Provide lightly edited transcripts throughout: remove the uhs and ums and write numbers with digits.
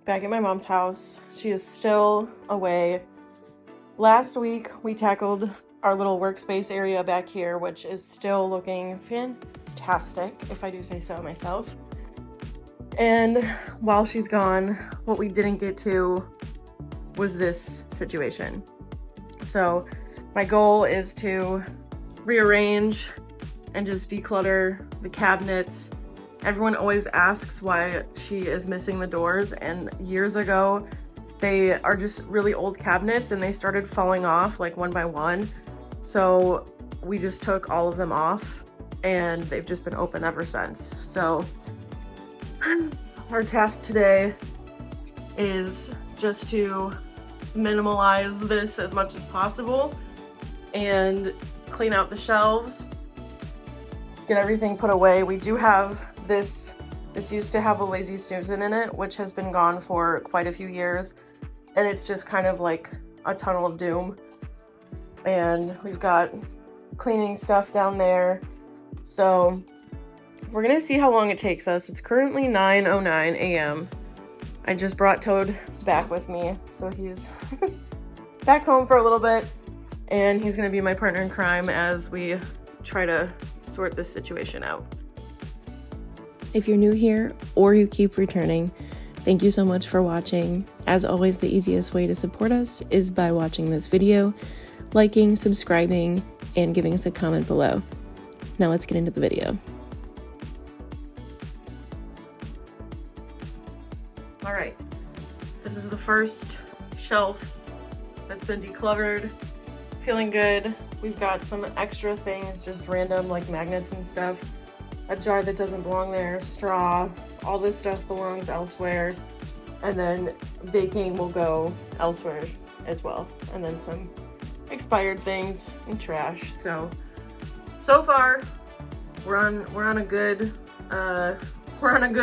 back at my mom's house. She is still away. Last week, we tackled our little workspace area back here, which is still looking fantastic, if I do say so myself. And while she's gone, what we didn't get to was this situation. So my goal is to rearrange and just declutter the cabinets. Everyone always asks why she is missing the doors, and years ago they are just really old cabinets and they started falling off like one by one. So we just took all of them off and they've just been open ever since. So our task today is just to minimalize this as much as possible and clean out the shelves, get everything put away. We do have this used to have a Lazy Susan in it, which has been gone for quite a few years, and it's just kind of like a tunnel of doom. And we've got cleaning stuff down there, so we're gonna see how long it takes us. It's currently 9:09 a.m. I just brought Toad back with me, so he's back home for a little bit, and he's gonna be my partner in crime as we try to sort this situation out. If you're new here or you keep returning, thank you so much for watching. As always, the easiest way to support us is by watching this video, liking, subscribing, and giving us a comment below. Now let's get into the video. All right, this is the first shelf that's been decluttered. Feeling good. We've got some extra things, just random like magnets and stuff. A jar that doesn't belong there, straw, all this stuff belongs elsewhere. And then baking will go elsewhere as well. And then some expired things and trash. So far we're on a good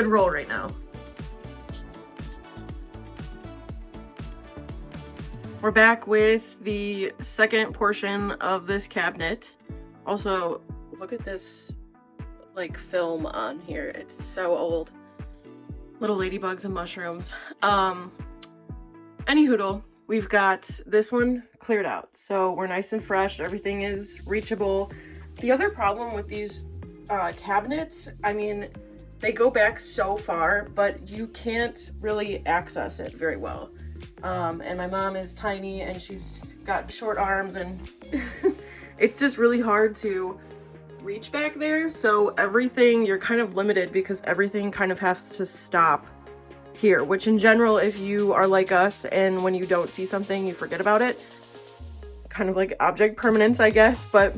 roll right now. We're back with the second portion of this cabinet. Also, look at this like film on here. It's so old. Little ladybugs and mushrooms. Any hoodle, we've got this one cleared out. So we're nice and fresh. Everything is reachable. The other problem with these cabinets, I mean, they go back so far, but you can't really access it very well. And my mom is tiny and she's got short arms, and it's just really hard to reach back there. So everything, you're kind of limited because everything kind of has to stop here, which in general, if you are like us and when you don't see something, you forget about it. Kind of like object permanence, I guess. But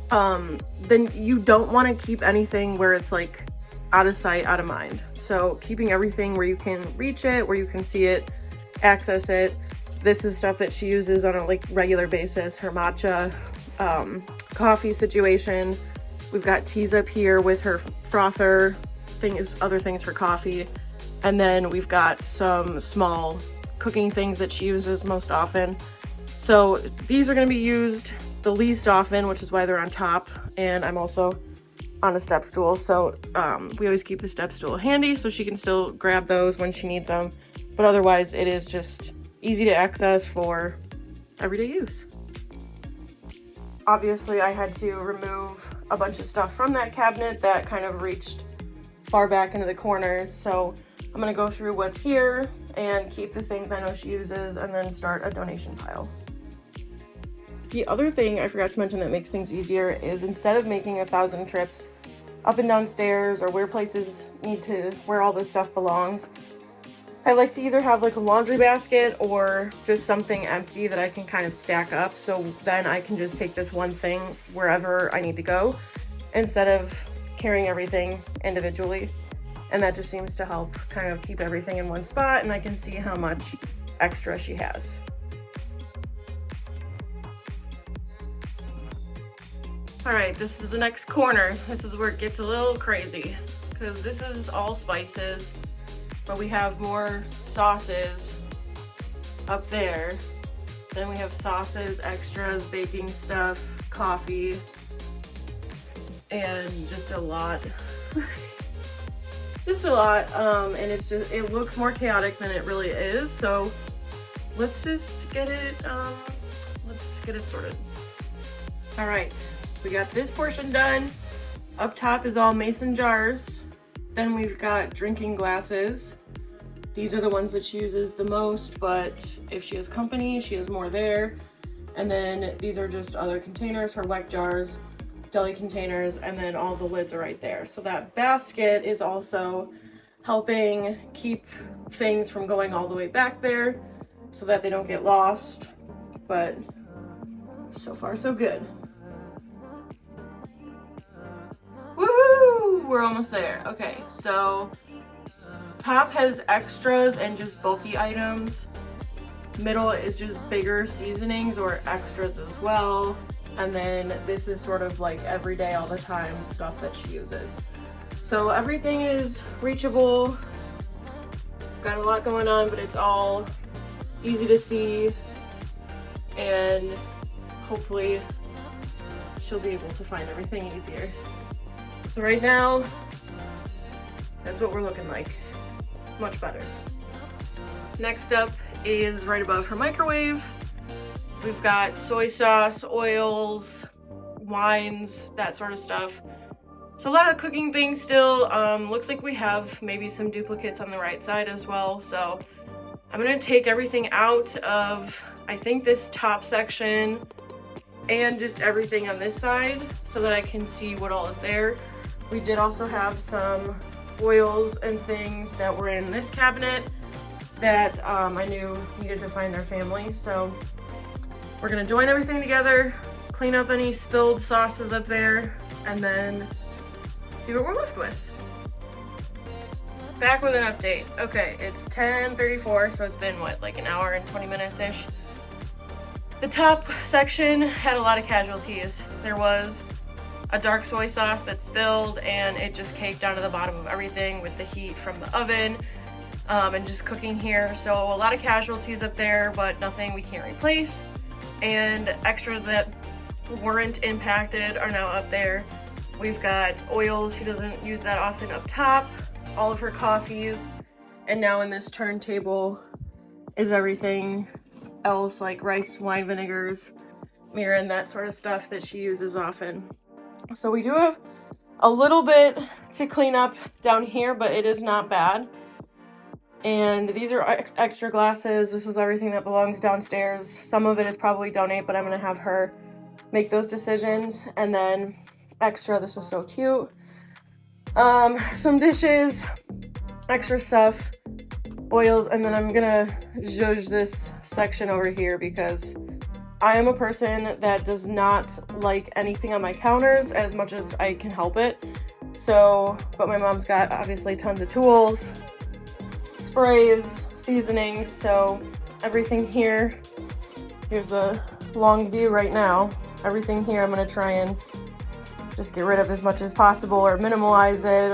then you don't want to keep anything where it's like out of sight, out of mind. So keeping everything where you can reach it, where you can see it, access it. This is stuff that she uses on a like regular basis. Her matcha coffee situation. We've got teas up here with her frother things, other things for coffee. And then we've got some small cooking things that she uses most often. So these are going to be used the least often, which is why they're on top. And I'm also on a step stool. So we always keep the step stool handy so she can still grab those when she needs them. But otherwise, it is just easy to access for everyday use. Obviously, I had to remove a bunch of stuff from that cabinet that kind of reached far back into the corners. So I'm gonna go through what's here and keep the things I know she uses and then start a donation pile. The other thing I forgot to mention that makes things easier is instead of making 1,000 trips up and down stairs or where places where all this stuff belongs, I like to either have like a laundry basket or just something empty that I can kind of stack up. So then I can just take this one thing wherever I need to go instead of carrying everything individually. And that just seems to help kind of keep everything in one spot, and I can see how much extra she has. All right, this is the next corner. This is where it gets a little crazy because this is all spices. But we have more sauces up there. Then we have sauces, extras, baking stuff, coffee, and just a lot. just a lot, and it looks more chaotic than it really is. So let's just get it sorted. All right, we got this portion done. Up top is all mason jars. Then we've got drinking glasses. These are the ones that she uses the most, but if she has company, she has more there. And then these are just other containers, her wet jars, deli containers, and then all the lids are right there. So that basket is also helping keep things from going all the way back there so that they don't get lost. But so far so good. Woohoo! We're almost there. Okay, so top has extras and just bulky items. Middle is just bigger seasonings or extras as well. And then this is sort of like everyday, all the time stuff that she uses. So everything is reachable. Got a lot going on, but it's all easy to see. And hopefully she'll be able to find everything easier. So right now, that's what we're looking like. Much better. Next up is right above her microwave. We've got soy sauce, oils, wines, that sort of stuff. So a lot of cooking things still. Looks like we have maybe some duplicates on the right side as well. So I'm gonna take everything out of, I think, this top section and just everything on this side so that I can see what all is there. We did also have some oils and things that were in this cabinet that I knew needed to find their family. So we're gonna join everything together, clean up any spilled sauces up there, and then see what we're left with. Back with an update. Okay, it's 10:34, so it's been what, like an hour and 20 minutes-ish. The top section had a lot of casualties. There was a dark soy sauce that spilled and it just caked down to the bottom of everything with the heat from the oven and just cooking here. So a lot of casualties up there, but nothing we can't replace. And extras that weren't impacted are now up there. We've got oils, she doesn't use that often, up top, all of her coffees, and now in this turntable is everything else like rice, wine vinegars, mirin, that sort of stuff that she uses often. So we do have a little bit to clean up down here, but it is not bad. And these are extra glasses. This is everything that belongs downstairs. Some of it is probably donate, but I'm gonna have her make those decisions. And then extra, this is so cute. Some dishes, extra stuff, oils, and then I'm gonna zhuzh this section over here because I am a person that does not like anything on my counters as much as I can help it. So, but my mom's got obviously tons of tools, sprays, seasonings, so everything here, here's a long view right now. Everything here I'm gonna try and just get rid of as much as possible or minimize it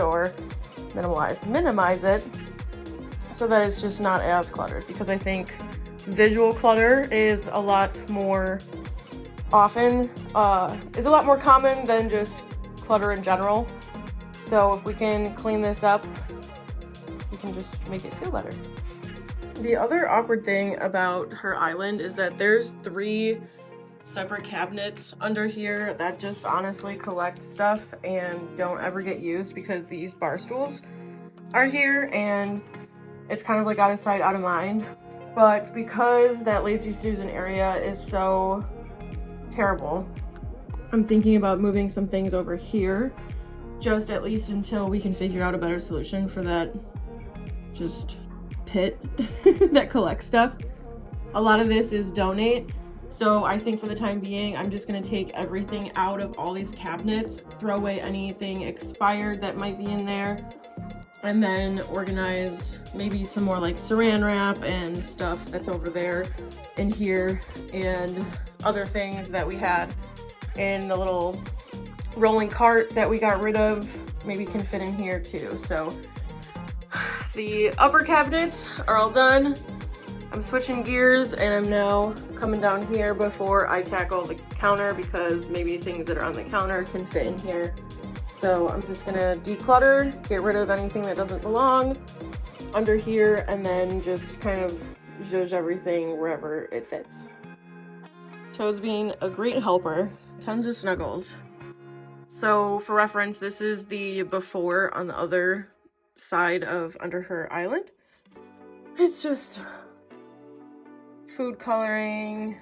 so that it's just not as cluttered, because I think visual clutter is a lot more common than just clutter in general. So if we can clean this up, we can just make it feel better. The other awkward thing about her island is that there's 3 separate cabinets under here that just honestly collect stuff and don't ever get used because these bar stools are here, and it's kind of like out of sight, out of mind. But because that Lazy Susan area is so terrible, I'm thinking about moving some things over here, just at least until we can figure out a better solution for that just pit that collects stuff. A lot of this is donate, so I think for the time being, I'm just gonna take everything out of all these cabinets, throw away anything expired that might be in there, and then organize maybe some more like saran wrap and stuff that's over there in here, and other things that we had in the little rolling cart that we got rid of maybe can fit in here too. So the upper cabinets are all done. I'm switching gears and I'm now coming down here before I tackle the counter, because maybe things that are on the counter can fit in here. So I'm just gonna declutter, get rid of anything that doesn't belong under here, and then just kind of zhuzh everything wherever it fits. Toad's being a great helper. Tons of snuggles. So for reference, this is the before on the other side of under her island. It's just food coloring,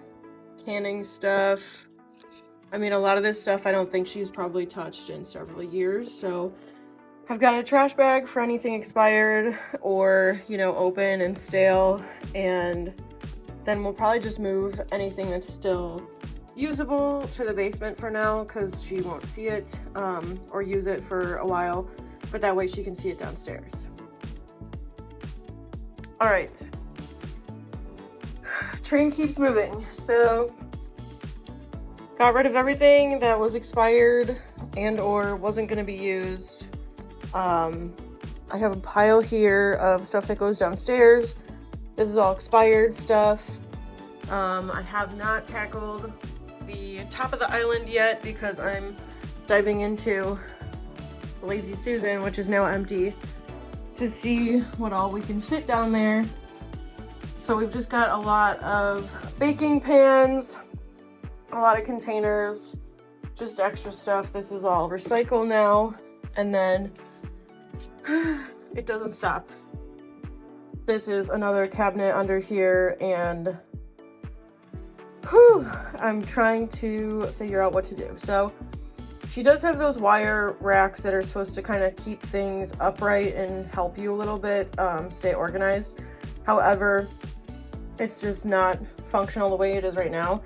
canning stuff. I mean, a lot of this stuff I don't think she's probably touched in several years, so I've got a trash bag for anything expired or, you know, open and stale, and then we'll probably just move anything that's still usable to the basement for now because she won't see it or use it for a while, but that way she can see it downstairs. All right, train keeps moving. So got rid of everything that was expired and or wasn't going to be used. I have a pile here of stuff that goes downstairs. This is all expired stuff. I have not tackled the top of the island yet because I'm diving into Lazy Susan, which is now empty, to see what all we can fit down there. So we've just got a lot of baking pans, a lot of containers, just extra stuff. This is all recycle now, and then it doesn't stop. This is another cabinet under here, and I'm trying to figure out what to do. So she does have those wire racks that are supposed to kind of keep things upright and help you a little bit stay organized. However, it's just not functional the way it is right now.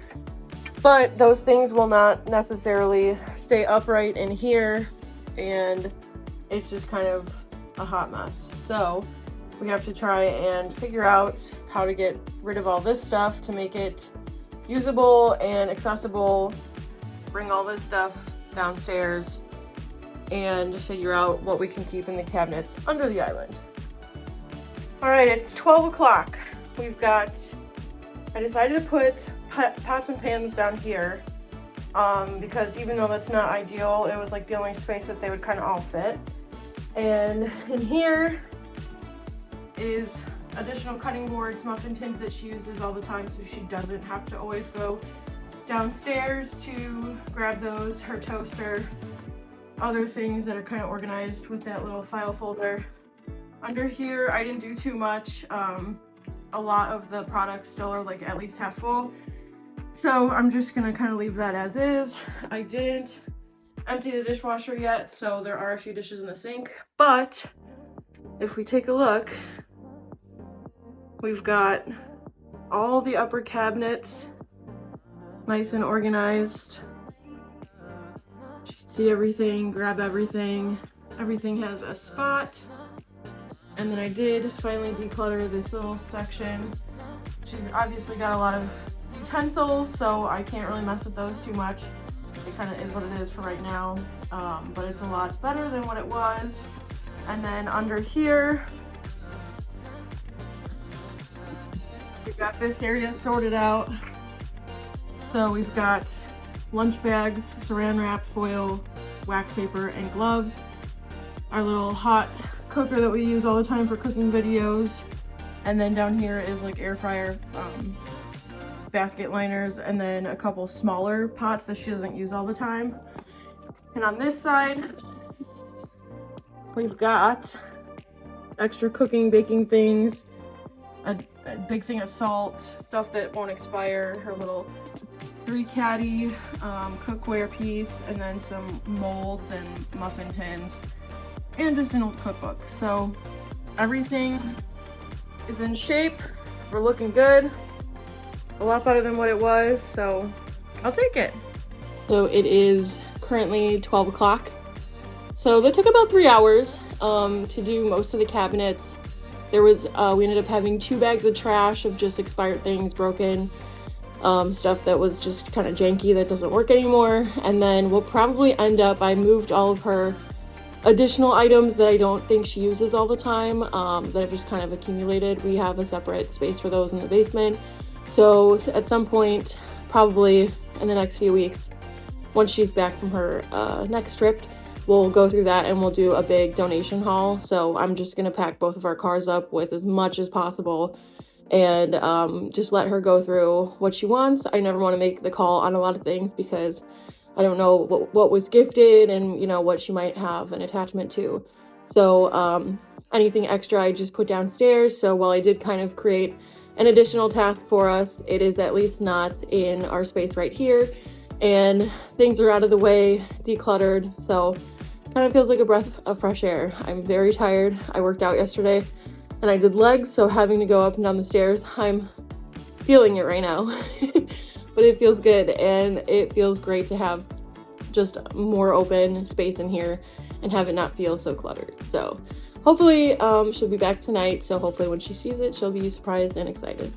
But those things will not necessarily stay upright in here, and it's just kind of a hot mess. So we have to try and figure out how to get rid of all this stuff to make it usable and accessible, bring all this stuff downstairs, and figure out what we can keep in the cabinets under the island. All right, it's 12 o'clock. I decided to put pots and pans down here because even though that's not ideal, it was like the only space that they would kind of all fit. And in here is additional cutting boards, muffin tins that she uses all the time, so she doesn't have to always go downstairs to grab those, her toaster, other things that are kind of organized with that little file folder. Under here, I didn't do too much. A lot of the products still are like at least half full, so I'm just gonna kind of leave that as is. I didn't empty the dishwasher yet, so there are a few dishes in the sink, but if we take a look, we've got all the upper cabinets nice and organized. You can see everything, grab everything. Everything has a spot. And then I did finally declutter this little section. She's obviously got a lot of utensils, so I can't really mess with those too much. It kind of is what it is for right now, but it's a lot better than what it was. And then under here, we've got this area sorted out. So we've got lunch bags, saran wrap, foil, wax paper, and gloves. Our little hot cooker that we use all the time for cooking videos. And then down here is like air fryer, basket liners, and then a couple smaller pots that she doesn't use all the time. And on this side, we've got extra cooking, baking things, a big thing of salt, stuff that won't expire, her little 3 caddy cookware piece, and then some molds and muffin tins, and just an old cookbook. So everything is in shape. We're looking good. A lot better than what it was, so I'll take it. So it is currently 12 o'clock. So that took about 3 hours to do most of the cabinets. There was, we ended up having 2 bags of trash of just expired things, broken stuff that was just kind of janky that doesn't work anymore. And then we'll probably end up, I moved all of her additional items that I don't think she uses all the time, that have just kind of accumulated. We have a separate space for those in the basement. So at some point, probably in the next few weeks, once she's back from her next trip, we'll go through that and we'll do a big donation haul. So I'm just gonna pack both of our cars up with as much as possible and just let her go through what she wants. I never want to make the call on a lot of things because I don't know what was gifted and, you know, what she might have an attachment to. So anything extra I just put downstairs. So while I did kind of create an additional task for us, it is at least not in our space right here. And things are out of the way, decluttered. So kind of feels like a breath of fresh air. I'm very tired. I worked out yesterday and I did legs, so having to go up and down the stairs, I'm feeling it right now. But it feels good, and it feels great to have just more open space in here and have it not feel so cluttered. So hopefully she'll be back tonight, so hopefully when she sees it, she'll be surprised and excited.